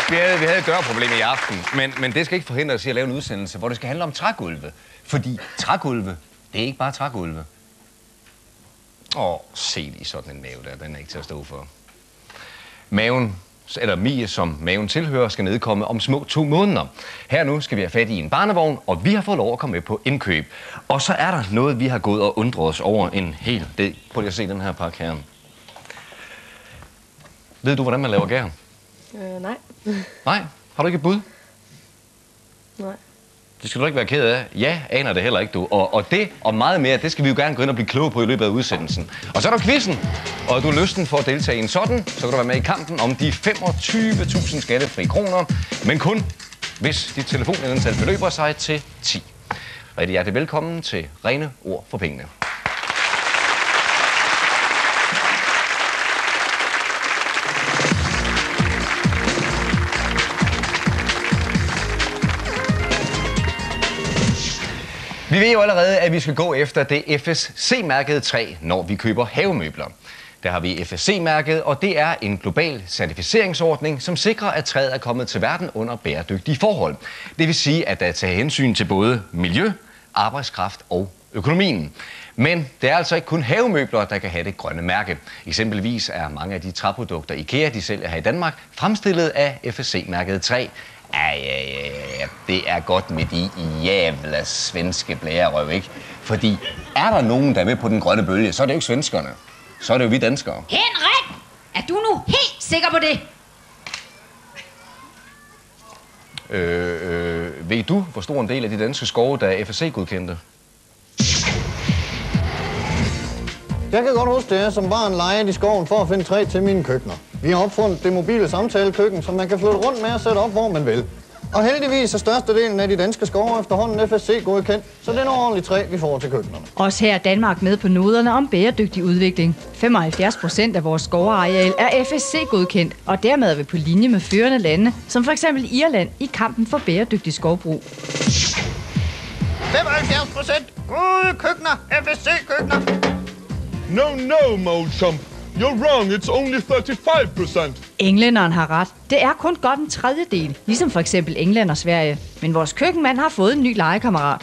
Vi havde et dørproblem i aften, men det skal ikke forhindre os i at lave en udsendelse, hvor det skal handle om trægulve. Fordi trægulve, det er ikke bare trægulve. Se lige sådan en mave der, den er ikke til at stå for. Maven, eller Mie, som maven tilhører, skal nedkomme om små 2 måneder. Her nu skal vi have fat i en barnevogn, og vi har fået lov at komme med på indkøb. Og så er der noget, vi har gået og undret os over en hel del. Prøv lige at se den her pakke her. Ved du, hvordan man laver gær? Nej. Nej? Har du ikke et bud? Nej. Det skal du ikke være ked af. Ja, aner det heller ikke, du. Og det og meget mere, det skal vi jo gerne gå ind og blive kloge på i løbet af udsendelsen. Og så er der quizzen. Og du har lysten for at deltage i en sådan, så kan du være med i kampen om de 25.000 skattefri kroner. Men kun, hvis dit telefonantal beløber sig til 10. Rigtig hjertelig velkommen til Rene Ord for Pengene. Vi ved jo allerede, at vi skal gå efter det FSC-mærkede træ, når vi køber havemøbler. Der har vi FSC-mærket, og det er en global certificeringsordning, som sikrer, at træet er kommet til verden under bæredygtige forhold. Det vil sige, at der tager hensyn til både miljø, arbejdskraft og økonomien. Men det er altså ikke kun havemøbler, der kan have det grønne mærke. Eksempelvis er mange af de træprodukter, IKEA de sælger her i Danmark, fremstillet af FSC-mærket træ. Ja, det er godt med de jævla svenske blærerøv, ikke? Fordi er der nogen, der er med på den grønne bølge, så er det jo ikke svenskerne. Så er det jo vi danskere. Henrik! Er du nu helt sikker på det? Ved du, hvor stor en del af de danske skove, der er FSC-godkendte? Jeg kan godt huske det, som barn legede i skoven for at finde træ til mine køkkener. Vi har opfundet det mobile samtalekøkken, som man kan flytte rundt med og sætte op, hvor man vil. Og heldigvis er størstedelen af de danske skove efterhånden FSC-godkendt, så det er noget ordentligt træ, vi får til køkkenerne. Også her er Danmark med på noderne om bæredygtig udvikling. 75% af vores skovareal er FSC-godkendt, og dermed er vi på linje med førende lande, som f.eks. Irland, i kampen for bæredygtig skovbrug. 75% gode køkkener, FSC-køkkener. No, Molchump. You're wrong. It's only 35%. Englænderen har ret. Det er kun godt en tredjedel, ligesom for eksempel England og Sverige. Men vores køkkenmand har fået en ny legekammerat.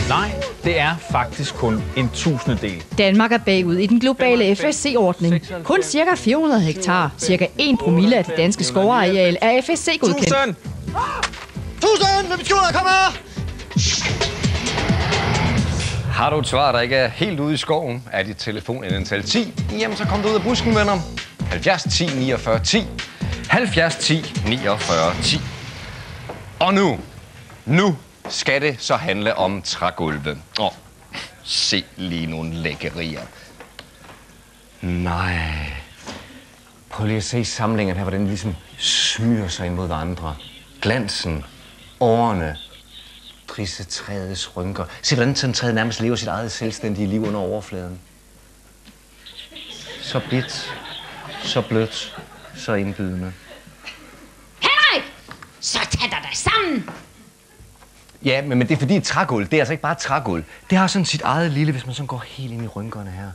Nej, det er faktisk kun en 1000-del. Danmark er bagud i den globale FSC-ordning. Kun ca. 400 hektar, ca. 1 promille af det danske skovareal er FSC-godkendt. 1000! Hvem skjuler, kom her! Har du et svar, der ikke er helt ude i skoven, er dit telefonantal 10, jamen så kom du ud af busken, venner. 70 10 49 10. 70 10 49 10. Og nu skal det så handle om trægulve. Se lige nogle lækkerier. Nej. Prøv lige at se samlingen her, hvordan den ligesom smyrer sig ind mod hverandre. Glansen, årene, trisse træets rynker. Se, hvordan sådan træet nærmest lever sit eget selvstændige liv under overfladen. Så blidt, så blødt, så indbydende. Henrik! Så tag dig da sammen! Ja, men det er fordi et trægulv, det er altså ikke bare et trægulv. Det har sådan sit eget lille, hvis man sådan går helt ind i rynkerne her.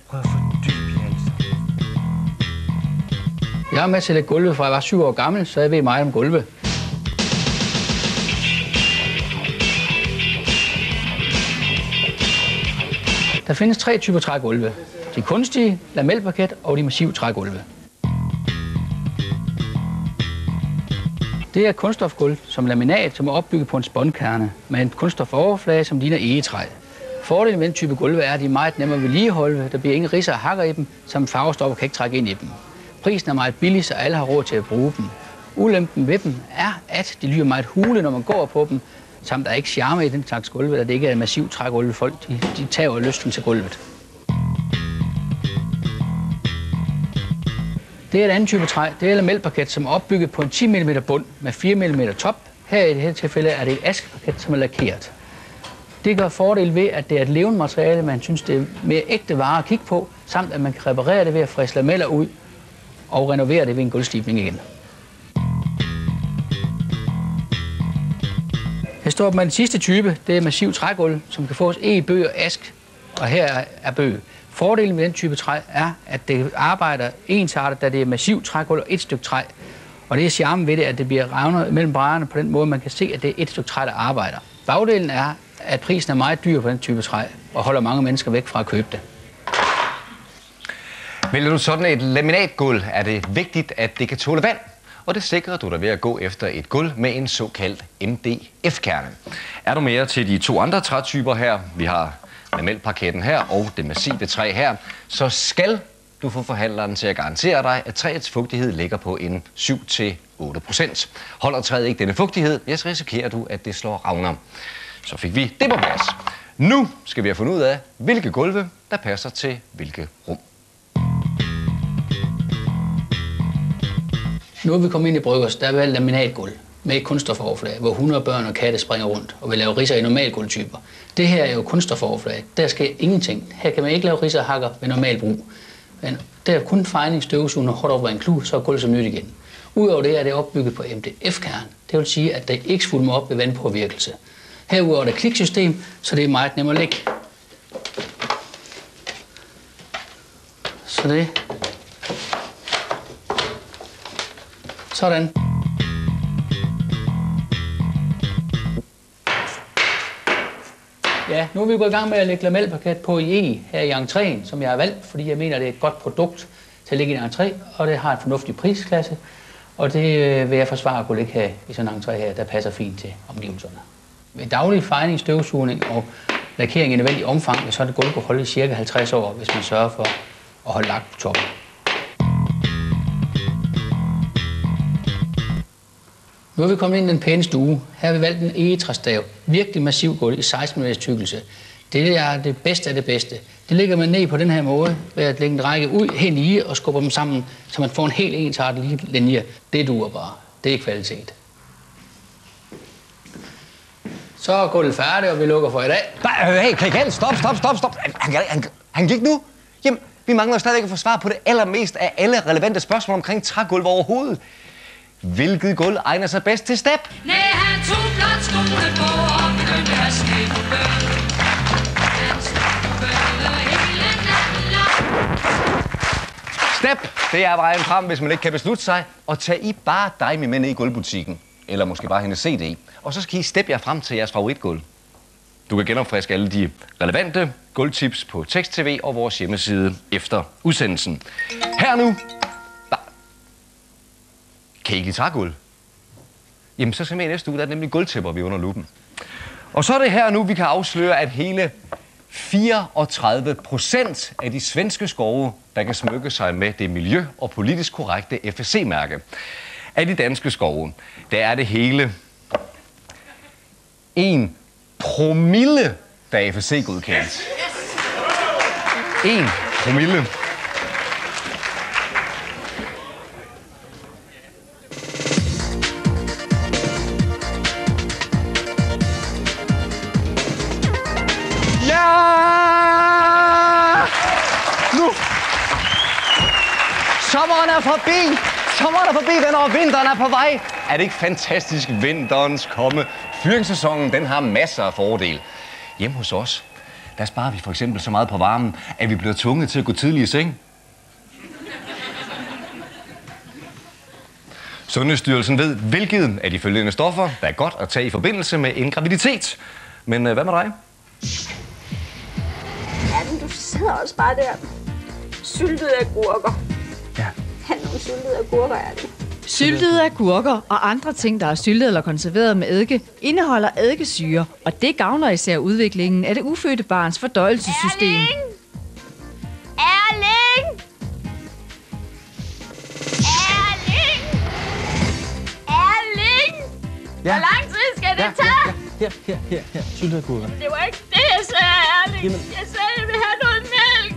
Prøv at fordybe jer i sig. Jeg er med til at lægge gulvet, fra jeg var 7 år gammel, så jeg ved meget om gulve. Der findes 3 typer trægulve. De kunstige, lamelparket og de massive trægulve. Det er kunststofgulv som laminat, som er opbygget på en spånkerne med en kunststofoverflade, som ligner egetræ. Fordelen ved den type gulve er, at de er meget nemmere at vedligeholde. Der bliver ingen ridser og hakker i dem, samt farvestoffer kan ikke trække ind i dem. Prisen er meget billig, så alle har råd til at bruge dem. Ulempen ved dem er, at de lyder meget hule, når man går på dem, samt der er ikke charme i den slags gulve, da det ikke er massivt trægulve. Folk de tager lysten til gulvet. Det er et andet type træ. Det er lamelparket, som er opbygget på en 10 mm bund med 4 mm top. Her i det her tilfælde er det et askeparket, som er lakeret. Det gør fordel ved, at det er et levende materiale, man synes, det er mere ægte vare at kigge på, samt at man kan reparere det ved at fræse lameller ud og renovere det ved en gulvstibning igen. Her står med den sidste type, det er massiv trægulv, som kan fås eg, bøg og ask. og her er bøg. Fordelen ved den type træ er, at det arbejder ensartet, da det er massivt trægulv og et stykke træ. Og det er charmen ved det, at det bliver revnet mellem brædderne på den måde, man kan se, at det er et stykke træ, der arbejder. Bagdelen er, at prisen er meget dyr på den type træ, og holder mange mennesker væk fra at købe det. Vælger du sådan et laminatgulv, er det vigtigt, at det kan tåle vand. Og det sikrer du dig ved at gå efter et gulv med en såkaldt MDF-kerne. Er du mere til de to andre trætyper her, vi har lamelparketten her og det massive træ her, så skal du få forhandleren til at garantere dig, at træets fugtighed ligger på en 7-8%. Holder træet ikke denne fugtighed, så risikerer du, at det slår revner. Så fik vi det på plads. Nu skal vi have fundet ud af, hvilke gulve, der passer til hvilke rum. Nu er vi kommet ind i Bryggers, der er valgt laminatgulv med et kunststofoverflade, hvor 100 børn og katte springer rundt og vil lave ridser i normalgulvtyper. Det her er jo kunststofoverflade. Der sker ingenting. Her kan man ikke lave ridser og hakker ved normal brug. Men der er kun fejning, støvsugning og hårdt op ad en klud, så er gulvet som nyt igen. Udover det er det opbygget på MDF-kern. Det vil sige, at det ikke svulmer op ved vandpåvirkelse. Herudover er det kliksystem, så det er meget nemmere at lægge. Så det. Sådan. Ja, nu er vi gået i gang med at lægge lamelparket på i her i entréen, som jeg har valgt, fordi jeg mener, det er et godt produkt til at ligge i en entré, og det har en fornuftig prisklasse, og det vil jeg forsvare at kunne ligge her i sådan en entré her, der passer fint til omgivelserne. Ved daglig fejning, støvsugning og lakering i nødvendig omfang, så er det gulv kunne holde i cirka 50 år, hvis man sørger for at holde lagt på toppen. Nu er vi kommet ind i den pæne stue. Her har vi valgt en egetræsstav. Virkelig massiv gulv i 16 mm tykkelse. Det er det bedste af det bedste. Det lægger man ned på den her måde, ved at lægge en række ud helt lige og skubber dem sammen, så man får en helt ensartet linje. Det duer bare. Det er kvalitet. Så er gulvet færdigt, og vi lukker for i dag. Hey, Klikal, stop. Han gik nu? Jamen, vi mangler stadigvæk at få svar på det allermest af alle relevante spørgsmål omkring trægulv overhovedet. Hvilket gulv egner sig bedst til step? Nej, han tog blot skoene på og begyndte at slippe bøl. Han slippe bøl hele natten lang. Step, det er vejen frem, hvis man ikke kan beslutte sig. Og tag I bare dig med ned i gulvbutikken. Eller måske bare hendes CD. Og så skal I steppe jer frem til jeres favoritgulv. Du kan genopfriske alle de relevante gulvtips på Tekst TV og vores hjemmeside efter udsendelsen. Her nu. Kan I ikke lide trægulv? Jamen, så skal vi i næste uge, der er nemlig gulvtæpper, vi er under lupen. Og så er det her nu, vi kan afsløre, at hele 34% af de svenske skove, der kan smykke sig med det miljø- og politisk korrekte FSC-mærke. Af de danske skove, der er det hele 1 promille, der er FSC-godkendt. 1 promille. Sommeren er forbi, venner, og vinteren er på vej. Er det ikke fantastisk, vinterens komme? Fyringssæsonen, den har masser af fordele. Hjemme hos os, der sparer vi for eksempel så meget på varmen, at vi bliver tvunget til at gå tidligt i seng. Sundhedsstyrelsen ved, hvilket af de følgende stoffer, der er godt at tage i forbindelse med en graviditet. Men hvad med dig? Ja, men du sidder også bare der. Syltede agurker. Ja. Nogle syltede agurker er det. Syltede agurker og andre ting, der er syltet eller konserveret med eddike, indeholder eddikesyre, og det gavner især udviklingen af det ufødte barns fordøjelsessystem. Erling! Ja. Hvor lang tid skal det tage? Her. Syltede agurker. Det var ikke det, jeg sagde, Erling. Jeg sagde, at jeg vil have noget mælk.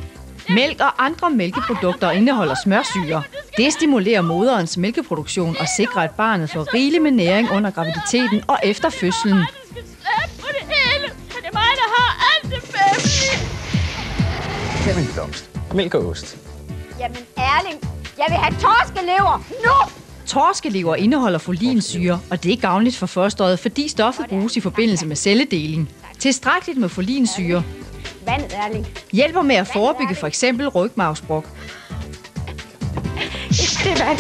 Mælk og andre mælkeprodukter indeholder smørsyre. Det stimulerer moderens mælkeproduktion og sikrer, at barnet får rigelig med næring under graviditeten og efter fødslen. Det skal slæbe på det hele, for det er mig, der har alt det family. Jamen blomst. Mælk og ost. Jamen Erling, jeg vil have torskelever nu! Torskelever indeholder folinsyre, og det er gavnligt for fosteret, fordi stoffet bruges i forbindelse med celledeling. Tilstrækkeligt med folinsyre Vandet, Erling. Hjælper med at forebygge for eksempel rygmarvsbrok. Det er vand.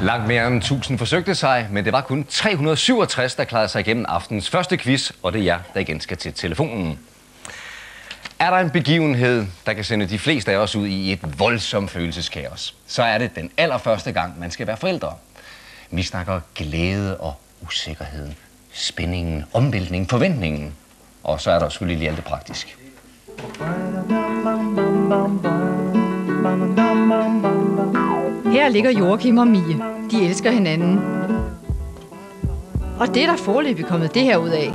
Langt mere end 1000 forsøgte sig, men det var kun 367, der klarede sig igennem aftens første quiz, og det er jer, der igen skal til telefonen. Er der en begivenhed, der kan sende de fleste af os ud i et voldsomt følelseskaos, så er det den allerførste gang, man skal være forældre. Vi snakker glæde og usikkerheden, spændingen, omvæltningen, forventningen. Og så er der selvfølgelig lige alt det praktisk. Her ligger Joachim og Mie. De elsker hinanden. Og det er der foreløbig kommet det her ud af.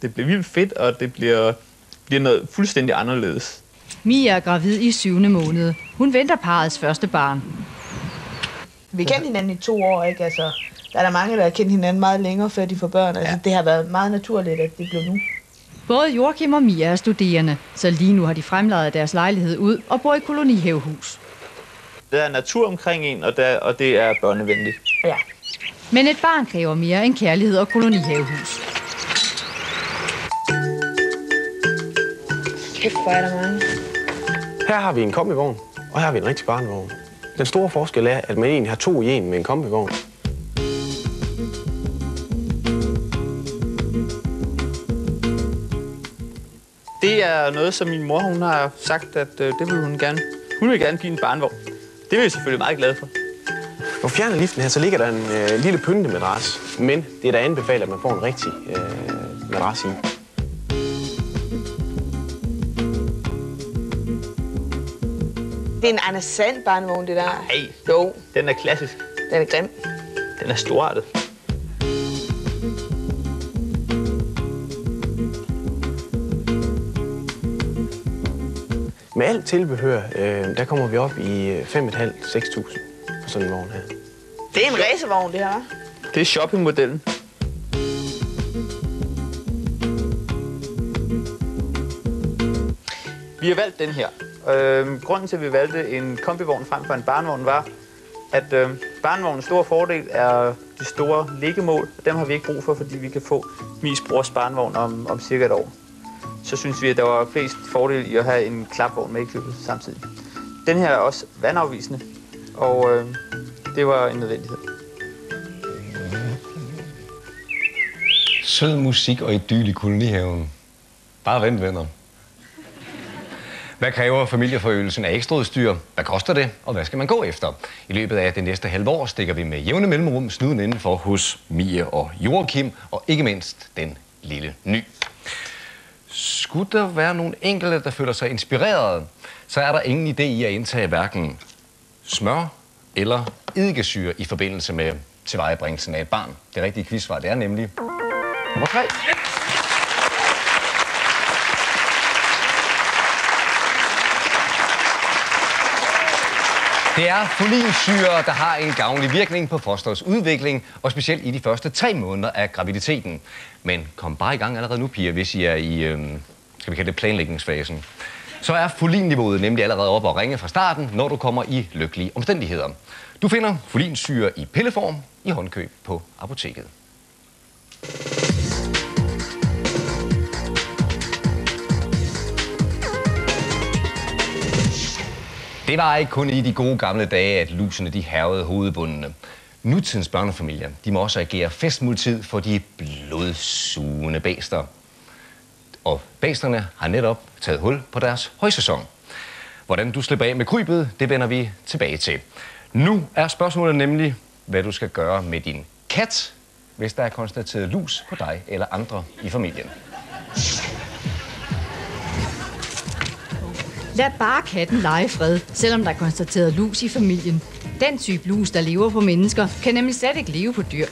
Det bliver vildt fedt, og det bliver noget fuldstændig anderledes. Mie er gravid i 7. måned. Hun venter parrets første barn. Vi kendte hinanden i 2 år, ikke? Altså, der er der mange, der har kendt hinanden meget længere, før de får børn. Altså, det har været meget naturligt, at det blev nu. Både Joachim og Mia er studerende, så lige nu har de fremlejet deres lejlighed ud og bor i kolonihavehus. Der er natur omkring en, og det er børnevenligt. Ja. Men et barn kræver mere end kærlighed og kolonihavehus. Kæft, hvor er der mange. Her har vi en kombivogn, og her har vi en rigtig barnevogn. Den store forskel er, at man egentlig har 2 i 1 med en kombivogn. Det er noget, som min mor hun har sagt, at det vil hun gerne. Hun vil gerne give en barnevogn. Det er vi selvfølgelig meget glade for. På fjernerliften her, så ligger der en lille pyntemadras, men det er da anbefalet, at man får en rigtig madras i. Det er en Anders Sand barnevogn, det der. Nej, Jo, den er klassisk. den er grim. Den er storartet. Med alt tilbehør, der kommer vi op i 5.500-6.000 på sådan en vogn her. Det er en racervogn, det her, hva'? Det er shoppingmodellen. Vi har valgt den her. Grunden til, at vi valgte en kombivogn frem for en barnevogn, var, at barnevognens store fordel er de store liggemål. Dem har vi ikke brug for, fordi vi kan få Mies brors barnevogn om cirka et år. Så synes vi, at der var flest fordele i at have en klapvogn med i købet samtidig. Den her er også vandafvisende, og det var en nødvendighed. Sød musik og idyl i kolonihaven. Bare vent, venner. Hvad kræver familieforøgelsen af ekstraudstyr? Hvad koster det? Og hvad skal man gå efter? I løbet af det næste halve år stikker vi med jævne mellemrum snuden indenfor hos Mie og Joachim, og ikke mindst den lille ny. Skulle der være nogle enkelte, der føler sig inspireret, så er der ingen idé i at indtage hverken smør eller eddikesyre i forbindelse med tilvejebringelsen af et barn. Det rigtige quizsvar, det er nemlig nummer 3. Det er folinsyre, der har en gavnlig virkning på fosterets udvikling, og specielt i de første 3 måneder af graviditeten. Men kom bare i gang allerede nu, piger, hvis I er i, skal vi kalde det, planlægningsfasen. Så er folinniveauet nemlig allerede oppe og ringe fra starten, når du kommer i lykkelige omstændigheder. Du finder folinsyre i pilleform i håndkøb på apoteket. Det var ikke kun i de gode gamle dage, at lusene de hærgede hovedbundene. Nutidens børnefamilier, de må også agere festmåltid for de blodsugende bæster. Og bæsterne har netop taget hul på deres højsæson. Hvordan du slipper af med krybet, det vender vi tilbage til. Nu er spørgsmålet nemlig, hvad du skal gøre med din kat, hvis der er konstateret lus på dig eller andre i familien. Lad bare katten lege i fred, selvom der er konstateret lus i familien. Den type lus, der lever på mennesker, kan nemlig slet ikke leve på dyr.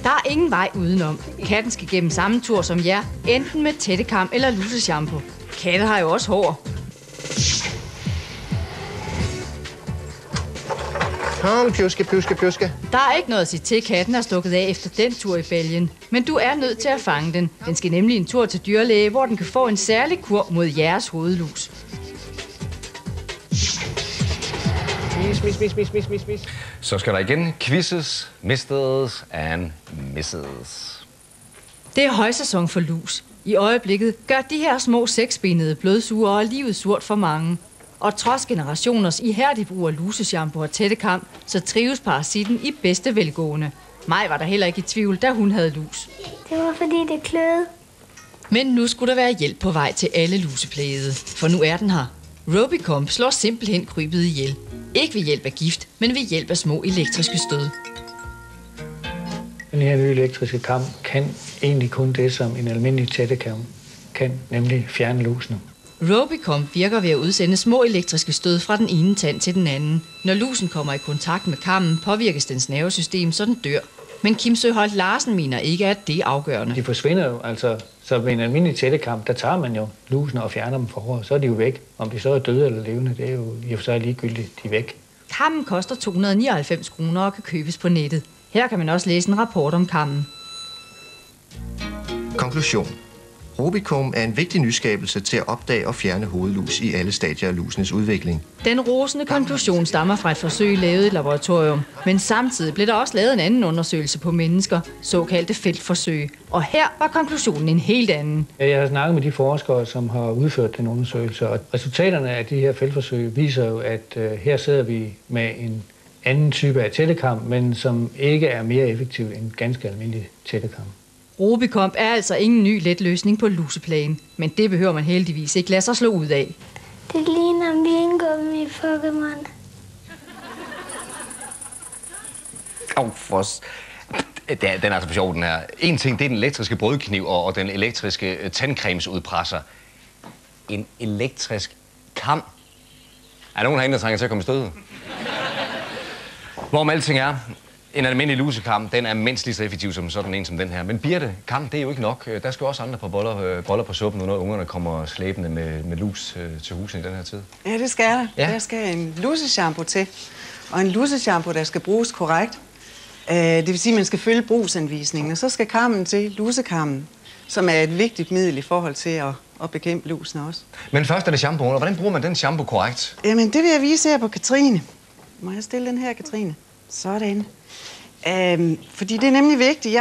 Der er ingen vej udenom. Katten skal gennem samme tur som jer, enten med tættekam eller luseshampoo. Katte har jo også hår. Kom, pjuske, pjuske, pjuske. Der er ikke noget at sige til, katten er stukket af efter den tur i bælgen. Men du er nødt til at fange den. Den skal nemlig en tur til dyrlæge, hvor den kan få en særlig kur mod jeres hovedlus. Mis. Så skal der igen quizzes, misteds and misses. Det er højsæson for lus. I øjeblikket gør de her små seksbenede blødsugere livet surt for mange. Og trods generationers ihærdige brug af luseshampoo og tættekam, så trives parasitten i bedste velgående. Maj var der heller ikke i tvivl, da hun havde lus. Det var fordi det kløede. Men nu skulle der være hjælp på vej til alle luseplagede, for nu er den her. Robicomp slår simpelthen krybet ihjel. Ikke ved hjælp af gift, men ved hjælp af små elektriske stød. Den her nye elektriske kam kan egentlig kun det, som en almindelig tættekam kan, nemlig fjerne lusene. Robicomp virker ved at udsende små elektriske stød fra den ene tand til den anden. Når lusen kommer i kontakt med kammen, påvirkes dens nervesystem, så den dør. Men Kim Søholt Larsen mener ikke, at det er afgørende. De forsvinder jo, altså, så ved en almindelig tættekam, der tager man jo lusene og fjerner dem fra håret, så er de jo væk. Om de så er døde eller levende, det er jo i og for sig ligegyldigt, de er væk. Kammen koster 299 kroner og kan købes på nettet. Her kan man også læse en rapport om kammen. Konklusion. Robicomp er en vigtig nyskabelse til at opdage og fjerne hovedlus i alle stadier af lusenes udvikling. Den rosende konklusion stammer fra et forsøg lavet i et laboratorium. Men samtidig blev der også lavet en anden undersøgelse på mennesker, såkaldte feltforsøg. Og her var konklusionen en helt anden. Jeg har snakket med de forskere, som har udført den undersøgelse, og resultaterne af de her feltforsøg viser jo, at her sidder vi med en anden type af tættekam, men som ikke er mere effektiv end ganske almindelig tættekam. Robicomp er altså ingen ny let løsning på luseplagen, men det behøver man heldigvis ikke lade sig slå ud af. Det ligner vingummi i Pokémon. Den er altså for sjov, den her. En ting, det er den elektriske brødkniv og den elektriske tandcremesudpresser. En elektrisk kam. Er nogen herinde, der trænger til at komme i stødet? Hvorom alting er, en almindelig lusekam, den er mindst lige så effektiv som sådan en som den her. Men Birte, kam, det er jo ikke nok. Der skal også andre på boller på suppen, når ungerne kommer slæbende med lus til huset i den her tid. Ja, det skal der. Ja. Der skal en luseshampoo til. Og en luseshampoo, der skal bruges korrekt. Det vil sige, at man skal følge brugsanvisningen. Og så skal kammen til lusekammen, som er et vigtigt middel i forhold til at bekæmpe lusene også. Men først er det shampoo. Hvordan bruger man den shampoo korrekt? Jamen, det vil jeg vise her på Katrine. Må jeg stille den her, Katrine? Sådan. Fordi det er nemlig vigtigt.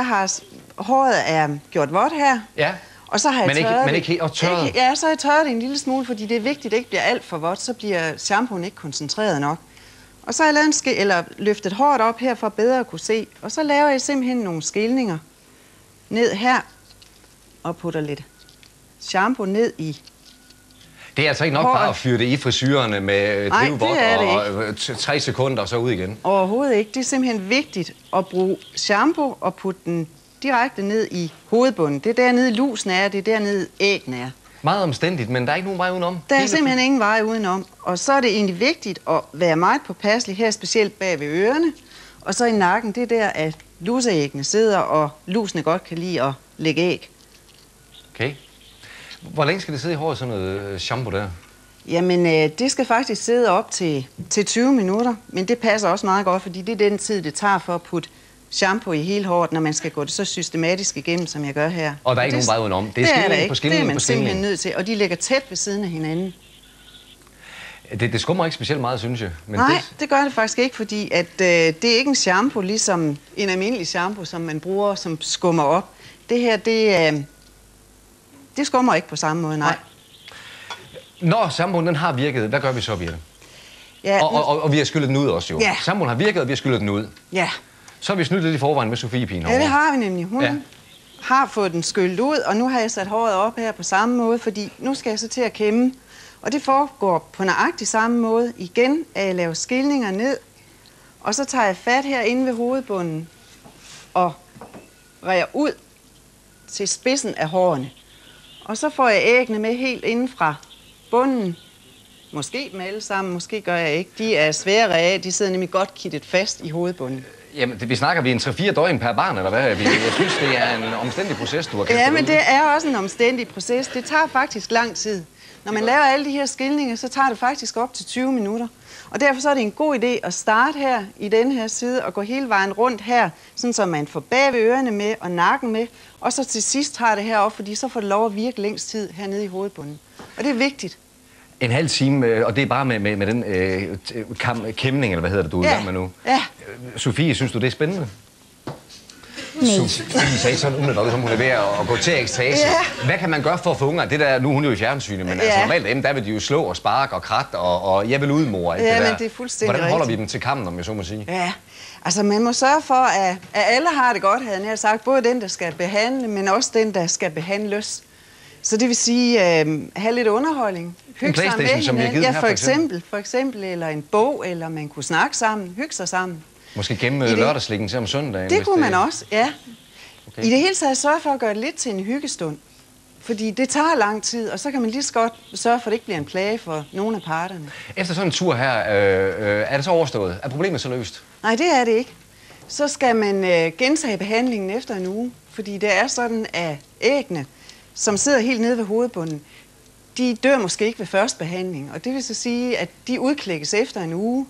Håret er gjort vådt her. Ja. Og så har jeg tørret men ikke helt tørret? Ja, så har jeg tørret det en lille smule, fordi det er vigtigt, at det ikke bliver alt for vådt. Så bliver shampooen ikke koncentreret nok. Og så har jeg lavet løftet håret op her for bedre at kunne se. Og så laver jeg simpelthen nogle skilninger ned her og putter lidt shampoo ned i. Det er altså ikke nok bare at fyre det i frisyrerne med drivvådt og 3 sekunder og så ud igen? Overhovedet ikke. Det er simpelthen vigtigt at bruge shampoo og putte den direkte ned i hovedbunden. Det er dernede lusen er, det er dernede æggene er. Meget omstændigt, men der er ikke nogen vej udenom? Der er simpelthen ingen vej udenom. Og så er det egentlig vigtigt at være meget påpasselig her, specielt bag ved ørerne. Og så i nakken, det er der, at luseæggene sidder, og lusene godt kan lide at lægge æg. Okay. Hvor længe skal det sidde i håret, sådan noget shampoo der? Jamen, det skal faktisk sidde op til 20 minutter. Men det passer også meget godt, fordi det er den tid, det tager for at putte shampoo i hele håret, når man skal gå det så systematisk igennem, som jeg gør her. Og der er ikke nogen vej udenom? Det er skilning på skilning på skilning? Det er man simpelthen nødt til, og de ligger tæt ved siden af hinanden. Det skummer ikke specielt meget, synes jeg. Men nej, det gør det faktisk ikke, fordi at, det er ikke en shampoo, ligesom en almindelig shampoo, som man bruger, som skummer op. Det her, det skummer ikke på samme måde, nej. Når shampooen den har virket, hvad gør vi så, Birte? Ja, og vi har skyllet den ud også, jo. Ja. Shampooen har virket, og vi har skyllet den ud. Ja. Så har vi snydt lidt i forvejen med Sofie-pigen herovre. Ja, det har vi nemlig. Hun har fået den skyllet ud, og nu har jeg sat håret op her på samme måde, fordi nu skal jeg så til at kæmme. Og det foregår på nøjagtig samme måde. Igen at jeg laver skilninger ned, og så tager jeg fat herinde ved hovedbunden og rejer ud til spidsen af hårene. Og så får jeg æggene med helt inden fra bunden. Måske dem alle sammen, måske gør jeg ikke. De er svære af, de sidder nemlig godt kittet fast i hovedbunden. Jamen, vi snakker vi en 3-4 døgn per barn, eller hvad? Jeg synes, det er en omstændig proces, du har kastet. Ja, men det er også en omstændig proces. Det tager faktisk lang tid. Når man laver alle de her skilninger, så tager det faktisk op til 20 minutter. Og derfor så er det en god idé at starte her i den her side og gå hele vejen rundt her, sådan så man får bag ved ørerne med og nakken med. Og så til sidst tager det herop, fordi så får det lov at virke længst tid hernede i hovedbunden. Og det er vigtigt. En halv time, og det er bare med den kæmning, eller hvad hedder det, du er i gang med nu? Ja. Sofie, synes du, det er spændende? Sofie sagde sådan umiddelbart, som hun er ved at gå til ekstase. Ja. Hvad kan man gøre for at få unger? Det der, nu er hun jo i fjernsynet, men altså normalt dem, der vil de jo slå og sparke og kratte og jeg vil udmor. Ja, det men det er fuldstændig Hvordan holder rigtigt. vi dem til kampen, om jeg så må sige? Ja, altså man må sørge for, at alle har det godt, havde jeg sagt. Både den, der skal behandle, men også den, der skal behandles. Så det vil sige, have lidt underholdning. Hygge sig med hinanden. Ja, for eksempel, eller en bog, eller man kunne snakke sammen, hygge sig sammen. Måske gemme lørdagslikken til om søndagen? Det kunne man også, ja. Okay. I det hele taget sørge for at gøre det lidt til en hyggestund. Fordi det tager lang tid, og så kan man lige så godt sørge for, at det ikke bliver en plage for nogle af parterne. Efter sådan en tur her, er det så overstået? Er problemet så løst? Nej, det er det ikke. Så skal man gentage behandlingen efter en uge. Fordi det er sådan, at æggene, som sidder helt nede ved hovedbunden, de dør måske ikke ved første behandling. Og det vil så sige, at de udklækkes efter en uge.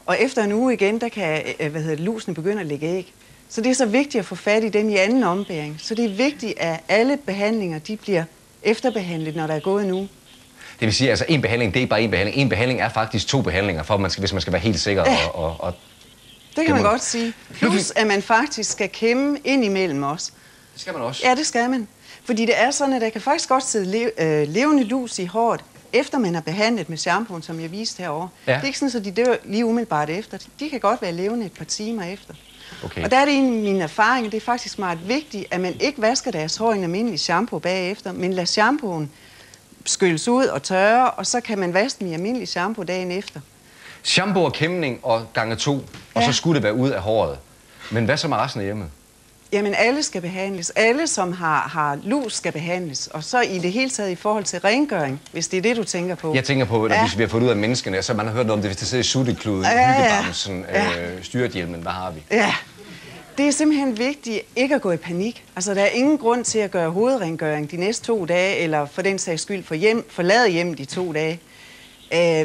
Og efter en uge igen, der kan lusene begynde at lægge æg. Så det er så vigtigt at få fat i dem i anden ombæring. Så det er vigtigt, at alle behandlinger de bliver efterbehandlet, når der er gået en uge. Det vil sige, altså en behandling, det er ikke bare en behandling. En behandling er faktisk 2 behandlinger, for hvis man skal være helt sikker. Ja. Det kan man godt sige. Plus, at man faktisk skal kæmme ind imellem os. Det skal man også? Ja, det skal man. Fordi det er sådan, at der kan faktisk godt sidde levende lus i håret, efter man har behandlet med shampooen, som jeg viste herovre. Ja. Det er ikke sådan, at de dør lige umiddelbart efter. De kan godt være levende et par timer efter. Okay. Og der er det en af mine erfaringer, det er faktisk meget vigtigt, at man ikke vasker deres hår i en almindelig shampoo bagefter, men lader shampooen skylles ud og tørre, og så kan man vaske dem i almindelig shampoo dagen efter. Shampoo og kæmning og gange 2, og så skulle det være ud af håret. Men hvad så med resten af hjemmet? Jamen alle skal behandles. Alle, som har lus, skal behandles. Og så i det hele taget i forhold til rengøring, hvis det er det, du tænker på. Jeg tænker på, at hvis vi har fået ud af menneskene, så man har hørt noget om det, hvis det sidder i suttekluden, hyggebamsen, styrthjelmen, hvad har vi? Ja, det er simpelthen vigtigt ikke at gå i panik. Altså, der er ingen grund til at gøre hovedrengøring de næste 2 dage, eller for den sags skyld forlade hjemmet i 2 dage.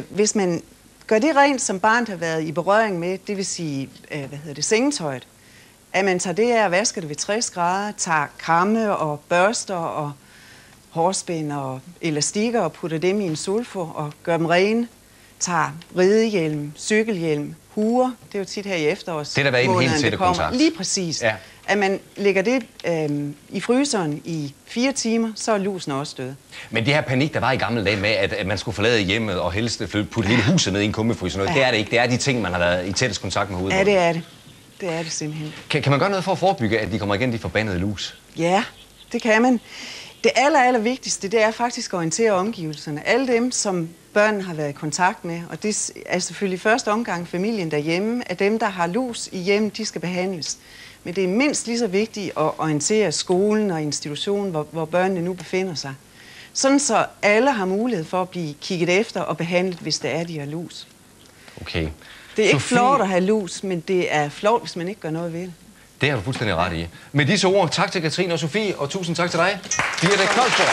Hvis man gør det rent, som barnet har været i berøring med, det vil sige, sengetøjet, at man tager det af og vasker det ved 60 grader, tager kramme og børster og hårspænd og elastikker og putter dem i en sulfo og gør dem rene, tager ridehjelm, cykelhjelm, huer, det er jo tit her i efterårs. Det er der været i den helt tætte kontakt. Lige præcis. Ja. At man lægger det i fryseren i 4 timer, så er lusen også død. Men det her panik, der var i gamle dage med, at man skulle forlade hjemmet og helst putte hele huset ned i en kummefryser, det er det ikke. Det er de ting, man har været i tættest kontakt med hovedet. Ja, det er det. Det er det simpelthen. Kan man gøre noget for at forebygge, at de kommer igen, de forbandede lus? Ja, det kan man. Det aller vigtigste, det er faktisk at orientere omgivelserne. Alle dem, som børnene har været i kontakt med, og det er selvfølgelig første omgang familien derhjemme, at dem, der har lus i hjemmet, de skal behandles. Men det er mindst lige så vigtigt at orientere skolen og institutionen, hvor børnene nu befinder sig. Sådan så alle har mulighed for at blive kigget efter og behandlet, hvis det er, de har lus. Okay. Det er ikke flot at have lus, men det er flot, hvis man ikke gør noget ved det. Det har du fuldstændig ret i. Med disse ord, tak til Katrine og Sofie, og tusind tak til dig, Birthe Knolsborg.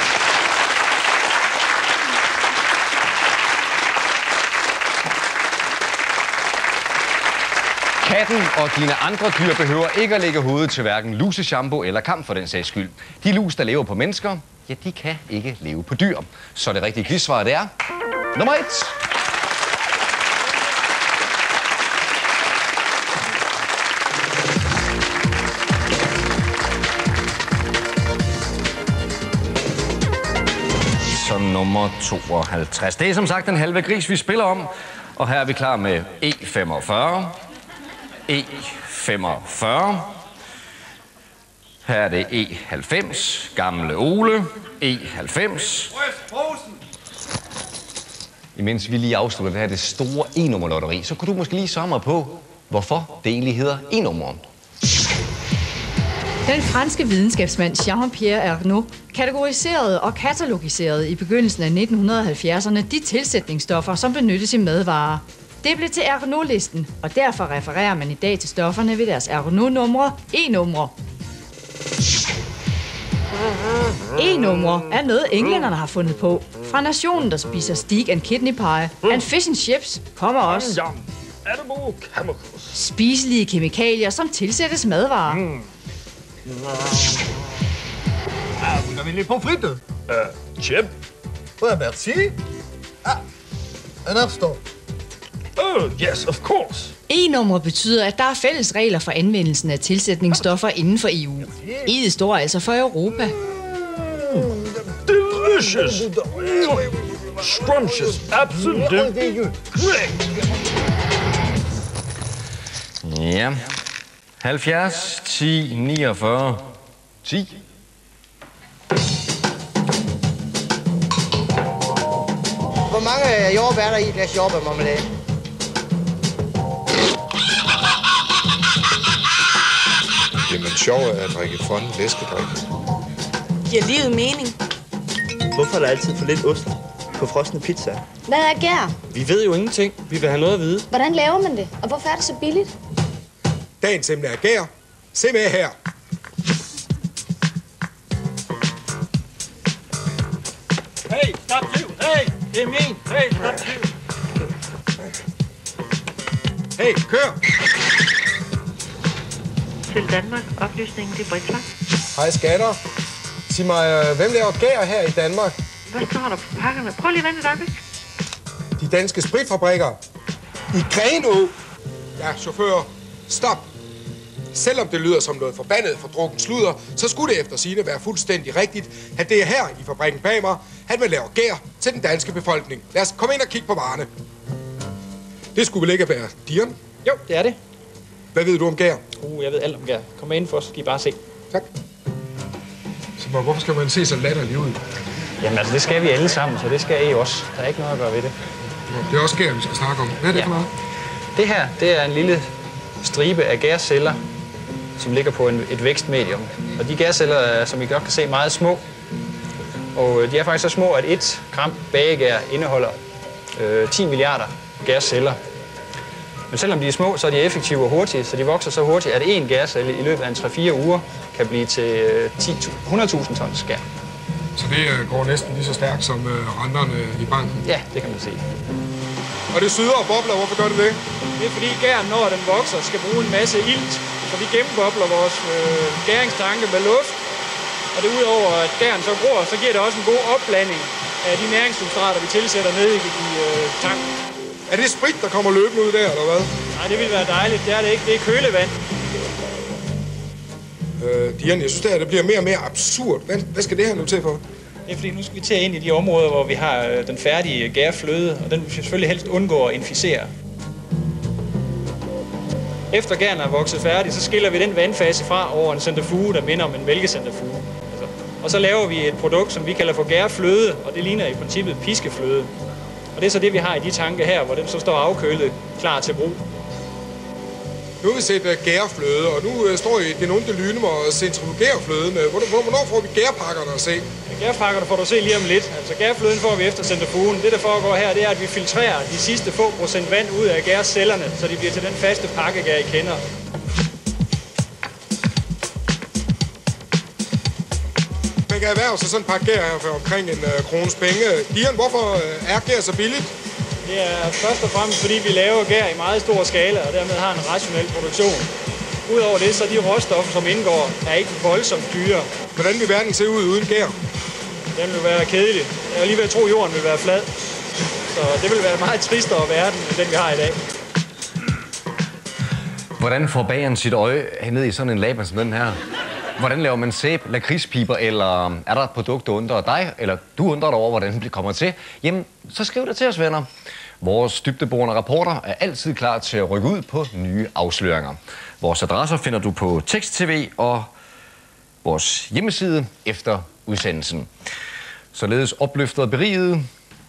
Katten og dine andre dyr behøver ikke at lægge hovedet til hverken luseshampoo eller kamp for den sags skyld. De lus, der lever på mennesker, ja, de kan ikke leve på dyr. Så det rigtige quizsvar, det er nummer 1. Nummer 52. Det er som sagt den halve gris, vi spiller om. Og her er vi klar med E45. E45. Her er det E90. Gamle Ole. E90. Imens vi lige afslutter det her det store E-nummerlotteri, så kunne du måske lige svare mig på, hvorfor det egentlig hedder E-nummer. Den franske videnskabsmand Jean-Pierre Arnaud kategoriserede og katalogiserede i begyndelsen af 1970'erne de tilsætningsstoffer, som benyttes i madvarer. Det blev til Arnaud-listen, og derfor refererer man i dag til stofferne ved deres Arnaud-numre, E-numre. E-numre er noget, englænderne har fundet på. Fra nationen, der spiser steak and kidney pie and fish and chips, kommer også spiselige kemikalier, som tilsættes madvarer. Ah, vous avez les pommes frites? Chip. Ouais, merci. Ah, Enough stop. Oh, yes, of course. E-nummer betyder, at der er fælles regler for anvendelsen af tilsætningsstoffer inden for EU. E'et står altså for Europa. Delicious. Scrumptious. Absolutely great. Ja. 70, 10, 49, 10. Hvor mange jordbær er der i et glas jordbærmarmelade? Jamen, sjov er at drikke fond læskedrik. Giver livet mening? Hvorfor er der altid for lidt ost på frosne pizza? Hvad er gær? Vi ved jo ingenting. Vi vil have noget at vide. Hvordan laver man det? Og hvorfor er det så billigt? Dagens emne er gær. Se med her. Hey, stop you! Hey, det er min! Hey, stop you! Hey, kør! Til Danmark. Oplysningen til Britsvang. Hej skatter. Sig mig, hvem laver gær her i Danmark? Hvad står der på pakkerne? Prøv lige at vente et øjeblik. De danske spritfabrikker. I Grenå. Ja, chauffør. Stop. Selvom det lyder som noget forbandet for drukken sludder, så skulle det efter sigende være fuldstændig rigtigt, at det er her i fabrikken bag mig, at man laver gær til den danske befolkning. Lad os komme ind og kigge på varerne. Det skulle vel ikke være Dion? Jo, det er det. Hvad ved du om gær? Jeg ved alt om gær. Kom med indenfor, så skal I bare se. Tak. Så hvorfor skal man se så latterlig ud? Jamen altså, det skal vi alle sammen, så det skal I også. Der er ikke noget at gøre ved det. Det er også gær, vi skal snakke om. Hvad er det for noget? Det her, det er en lille stribe af gærceller, som ligger på et vækstmedium. Og de gærceller er, som I godt kan se, meget små. Og de er faktisk så små, at 1 gram bagegær indeholder 10 milliarder gærceller. Men selvom de er små, så er de effektive og hurtige, så de vokser så hurtigt, at en gærcelle i løbet af 3-4 uger kan blive til 100.000 tons gær. Så det går næsten lige så stærkt som renterne i banken? Ja, det kan man sige. Og det syder og bobler, hvorfor gør det det? Det er fordi gæren, når den vokser, skal bruge en masse ilt. Så vi gennembobler vores gæringstanke med luft. Og det udover, at gæren så gror, så giver det også en god opblanding af de næringssubstrater, vi tilsætter ned i tanken. Er det sprit, der kommer løbende ud der, eller hvad? Nej, det ville være dejligt. Det er det ikke. Det er kølevand. Dian, jeg synes, det bliver mere og mere absurd. Hvad skal det her nu til for? Det er fordi, nu skal vi til ind i de områder, hvor vi har den færdige gærfløde, og den vil vi selvfølgelig helst undgå at inficere. Efter gæren er vokset færdig, så skiller vi den vandfase fra over en centrifuge, der minder om en mælkecentrifuge. Og så laver vi et produkt, som vi kalder for gærfløde, og det ligner i princippet piskefløde. Og det er så det, vi har i de tanke her, hvor den så står afkølet, klar til brug. Nu har vi set gærfløde, og nu står I den onde lyne og centrifugerer fløden. Hvornår får vi gærpakkerne at se? Ja, gærpakkerne får du se lige om lidt. Altså gærfløden får vi efter centrifugen. Det, der foregår her, det er, at vi filtrerer de sidste få procent vand ud af gærcellerne, så de bliver til den faste pakkegær, I kender. Man kan erhverve sig sådan en pakke gær her for omkring en krones penge. Dian, hvorfor er gær så billigt? Det er først og fremmest, fordi vi laver gær i meget stor skala, og dermed har en rationel produktion. Udover det, så de råstoffer, som indgår, er ikke voldsomt dyre. Hvordan vil verden se ud uden gær? Den vil være kedelig. Jeg er lige ved at tro, at jorden vil være flad. Så det vil være meget tristere verden, end den vi har i dag. Hvordan får bageren sit øje ned i sådan en laban som den her? Hvordan laver man sæbe, lakridspiber, eller er der et produkt, der undrer dig, eller du undrer dig over, hvordan det kommer til? Jamen, så skriv det til os, venner. Vores dybdeborende rapporter er altid klar til at rykke ud på nye afsløringer. Vores adresser finder du på Tekst-TV og vores hjemmeside efter udsendelsen. Således opløftet og beriget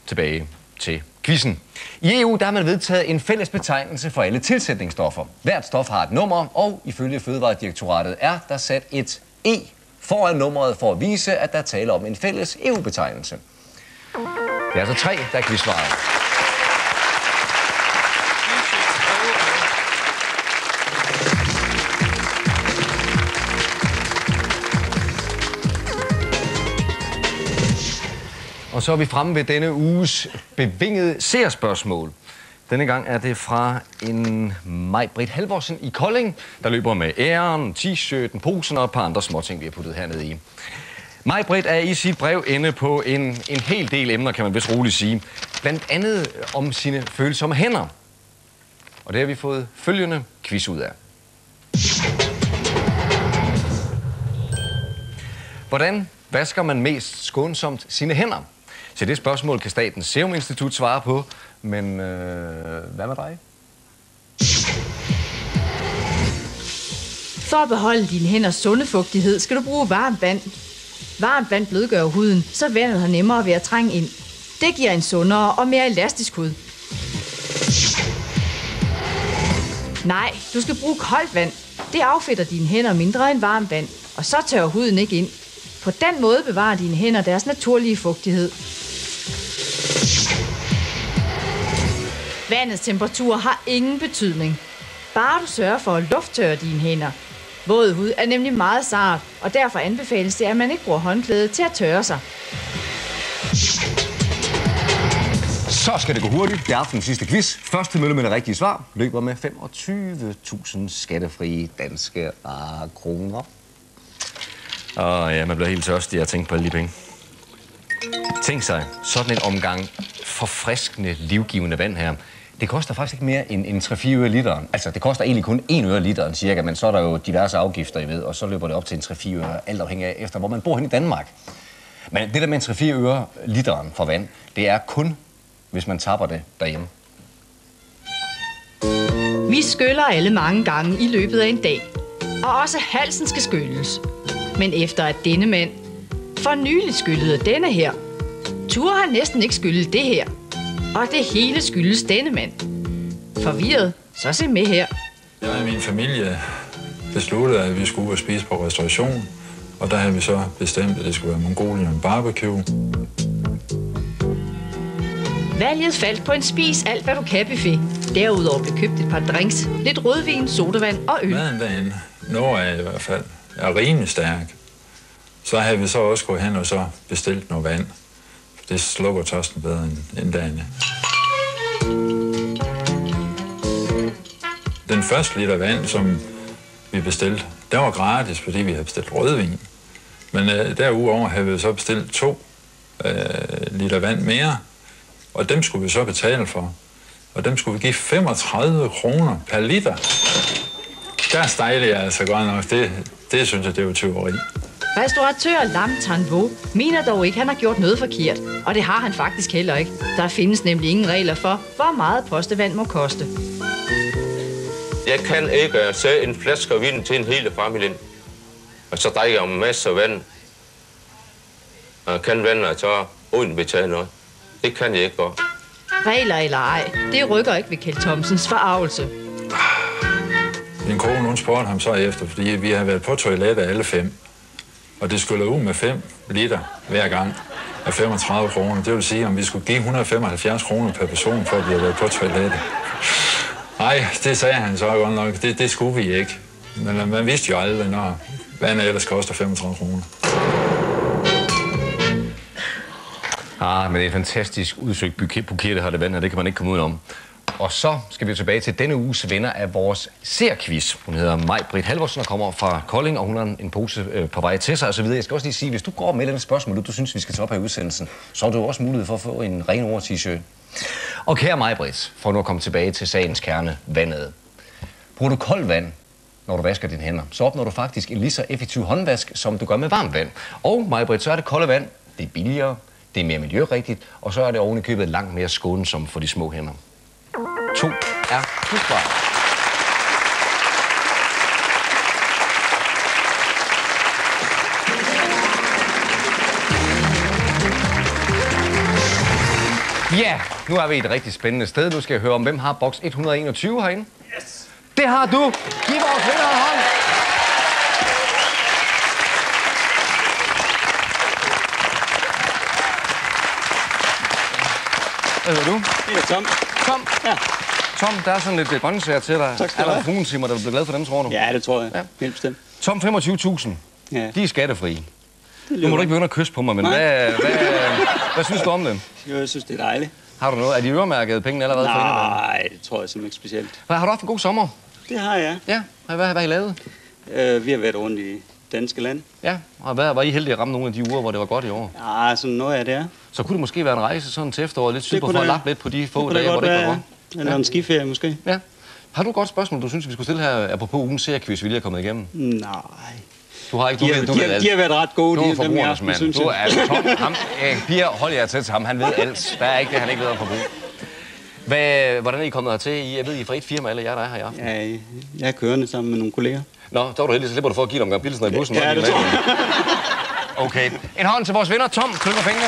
tilbage til quizzen. I EU der har man vedtaget en fælles betegnelse for alle tilsætningsstoffer. Hvert stof har et nummer, og ifølge Fødevaredirektoratet er der sat et E foran nummeret for at vise, at der taler om en fælles EU-betegnelse. Det er altså 3, der er quizsvaret. Og så er vi fremme ved denne uges bevingede seerspørgsmål. Denne gang er det fra en Maj-Britt Halvorsen i Kolding, der løber med æren, t-shirten, posen og et par andre småting, vi har puttet hernede i. Maj-Britt er i sit brev inde på en hel del emner, kan man vist roligt sige. Blandt andet om sine følsomme hænder. Og det har vi fået følgende quiz ud af. Hvordan vasker man mest skånsomt sine hænder? Så det spørgsmål kan Statens Serum Institut svare på, men hvad med dig? For at beholde dine hænders sunde fugtighed, skal du bruge varmt vand. Varmt vand blødgør huden, så vandet har nemmere ved at trænge ind. Det giver en sundere og mere elastisk hud. Nej, du skal bruge koldt vand. Det affedter dine hænder mindre end varmt vand, og så tørrer huden ikke ind. På den måde bevarer dine hænder deres naturlige fugtighed. Vandets temperatur har ingen betydning. Bare du sørger for at lufttørre dine hænder. Våd hud er nemlig meget sart, og derfor anbefales det, at man ikke bruger håndklæde til at tørre sig. Så skal det gå hurtigt. Det er aftenens sidste quiz. Første mølle med det rigtige svar løber med 25.000 skattefrie danske kroner. Ja, man bliver helt tørstig at tænke på alle de penge. Tænk sig, sådan en omgang forfriskende, livgivende vand her. Det koster faktisk ikke mere end 3-4 øre literen. Altså, det koster egentlig kun 1 øre literen cirka, men så er der jo diverse afgifter, I ved, og så løber det op til 3-4 øre, alt afhængig af efter, hvor man bor hen i Danmark. Men det der med 3-4 øre literen for vand, det er kun, hvis man tapper det derhjemme. Vi skyller alle mange gange i løbet af en dag, og også halsen skal skylles. Men efter at denne mand for nyligt skyllede denne her, turde han næsten ikke skylde det her. Og det hele skyldes denne mand. Forvirret, så se med her. Jeg og min familie besluttede, at vi skulle ud og spise på restauration. Og der havde vi så bestemt, at det skulle være Mongolian barbecue. Valget faldt på en spis alt hvad du kan buffet. Derudover blev købt et par drinks, lidt rødvin, sodavand og øl. Maden derinde, noget af i hvert fald, er rimelig stærk. Så havde vi så også gået hen og så bestilt noget vand. Det slukker tørsten bedre end dagene. Den første liter vand, som vi bestilte, der var gratis, fordi vi havde bestilt rødvin. Men derudover havde vi så bestilt 2 liter vand mere, og dem skulle vi så betale for. Og dem skulle vi give 35 kroner per liter. Der stejlede jeg altså godt nok. Det synes jeg, det var tyveri. Restauratør Lam Tan Vo mener dog ikke, han har gjort noget forkert. Og det har han faktisk heller ikke. Der findes nemlig ingen regler for, hvor meget postevand må koste. Jeg kan ikke sætte en flaske vin til en hele familien. Og så drikker jeg en masse vand. Og kan vand og så uden betale noget. Det kan jeg ikke gøre. Regler eller ej, det rykker ikke ved Kjeld Thomsens forarvelse. Min kone, hun spurgte ham så efter, fordi vi har været på toilettet alle 5. Og det skulle ud med 5 liter hver gang af 35 kroner. Det vil sige, om vi skulle give 175 kroner per person, for at vi har været på toilettet. Nej, det sagde han så godt nok. Det skulle vi ikke. Men man vidste jo aldrig, når vandet ellers koster 35 kroner. Men det er en fantastisk udsøgt buket, har det vand, og det kan man ikke komme ud om. Og så skal vi tilbage til denne uges vinder af vores serquiz. Hun hedder Maj-Britt Halvorsen og kommer fra Kolding, og hun har en pose på vej til sig osv. Jeg skal også lige sige, hvis du går med et spørgsmål, du synes, vi skal tage op her i udsendelsen, så har du også mulighed for at få en ren ord t-shirt. Og kære Maj-Britt, for nu at komme tilbage til sagens kerne, vandet. Bruger du koldt vand, når du vasker dine hænder, så opnår du faktisk en lige så effektiv håndvask, som du gør med varmt vand. Og Maj-Britt, så er det kolde vand, det er billigere, det er mere miljørigtigt, og så er det oven i købet langt mere skånsomt for de små hænder. 2 er plussvar. Ja, nu er vi et rigtig spændende sted. Nu skal jeg høre om, hvem har boks 121 herinde? Yes! Det har du! Giv vores vinder en hånd! Hvad hedder du? Det er Tom. Tom? Ja. Tom, der er sådan lidt grøntsager til dig. Tak skal du have. Er der fruentimer, der bliver glad for dem, tror du? Ja, det tror jeg. Ja. Helt bestemt. Tom, 25.000. Ja. De er skattefrie. Nu må du ikke begynde at kysse på mig, men hvad synes du om dem? Jo, jeg synes, det er dejligt. Har du noget? Er de øremærket penge allerede? Nej, det tror jeg simpelthen ikke specielt. Har du haft en god sommer? Det har jeg. Ja, hvad har I lavet? Vi har været rundt i danske land. Ja, og var I heldige at ramme nogle af de uger, hvor det var godt i år? Ja, sådan noget af det er. Så kunne det måske være en rejse sådan til efteråret, lidt sydpå for at lappe lidt på de få dage, hvor det ikke var godt? Eller en skiferie måske. Ja. Har du et godt spørgsmål, du synes, vi skulle stille her, apropos ugens seriequiz, vi lige er kommet igennem? Nej. Du har ikke, de har været ret gode, du er dem i aften, synes jeg. Du er Tom, ham, Pia, hold jer til ham, han ved alt. Der er ikke det, han ikke ved om forbrug. Hvordan er I kommet hertil? Jeg ved, I er fra et firma, alle jer, der er her i aften. Ja, jeg er kørende sammen med nogle kolleger. Nå, så var du heldig, så slipper du for at give dem gang pilsner i bussen. Ja, det tror jeg. Okay. En hånd til vores vinder, Tom. Klønker pengene.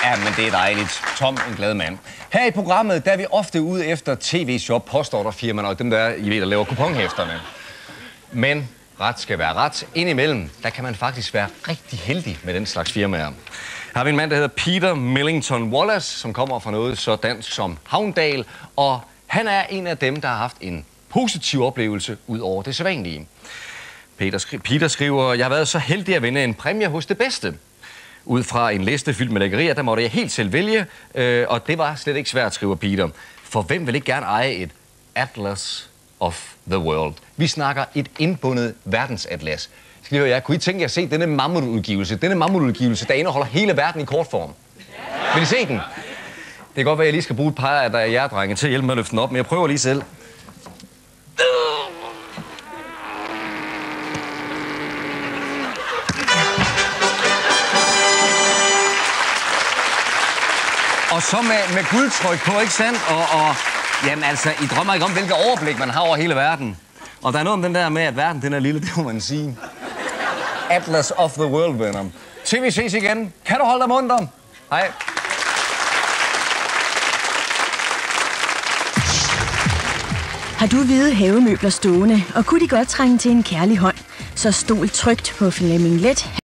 Ja, men det er dejligt. Tom, en glad mand. Her i programmet, der er vi ofte ude efter tv-shop, postorderfirmaer og dem der, I ved, der laver kuponhæfterne. Men ret skal være ret. Indimellem, der kan man faktisk være rigtig heldig med den slags firmaer. Her har vi en mand, der hedder Peter Millington Wallace, som kommer fra noget så dansk som Havndal, og han er en af dem, der har haft en positiv oplevelse ud over det sædvanlige. Peter skriver, jeg har været så heldig at vinde en præmie hos det bedste. Ud fra en liste fyldt med lækkerier, der måtte jeg helt selv vælge, og det var slet ikke svært, skriver Peter. For hvem vil ikke gerne eje et Atlas of the World? Vi snakker et indbundet verdensatlas. Skal I høre jer, kunne I tænke jer at se denne mammutudgivelse? Denne mammutudgivelse, der indeholder hele verden i kortform. Vil I se den? Det kan godt være, at jeg lige skal bruge et par af jer, drenge, til at hjælpe med at løfte den op, men jeg prøver lige selv. Og så med guldtryk på, ikke sandt? Og jamen altså, I drømmer ikke om, hvilket overblik man har over hele verden. Og der er noget om den der med, at verden den er lille, det må man sige. Atlas of the World, venner. Til vi ses igen. Kan du holde dig munter? Hej. Har du hvide havemøbler stående, og kunne de godt trænge til en kærlig hånd, så stol trygt på Flemming Let